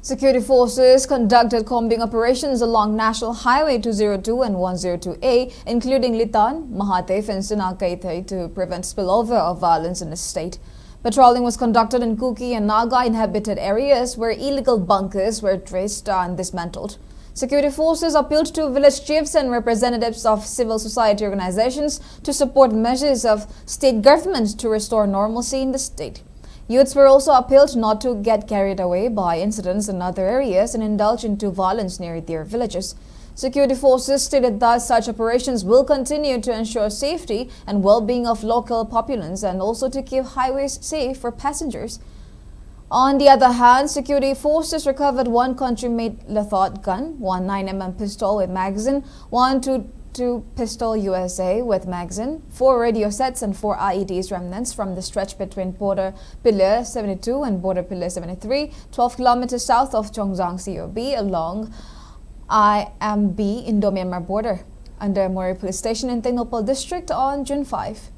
Security forces conducted combing operations along National Highway 202 and 102A, including Litan, Mahatev and Sinakaitay, to prevent spillover of violence in the state. Patrolling was conducted in Kuki and Naga inhabited areas where illegal bunkers were traced and dismantled. Security forces appealed to village chiefs and representatives of civil society organizations to support measures of state government to restore normalcy in the state. Youths were also appealed not to get carried away by incidents in other areas and indulge into violence near their villages. Security forces stated that such operations will continue to ensure safety and well-being of local populace and also to keep highways safe for passengers. On the other hand, security forces recovered one country-made Lathot gun, one 9mm pistol with magazine, one 2 pistol USA with magazine, 4 radio sets and 4 IEDs remnants from the stretch between Border Pillar 72 and Border Pillar 73, 12 kilometers south of Chongzang COB along IMB Indo-Myanmar border under Manipur Police Station in Tengnopal District on June 5.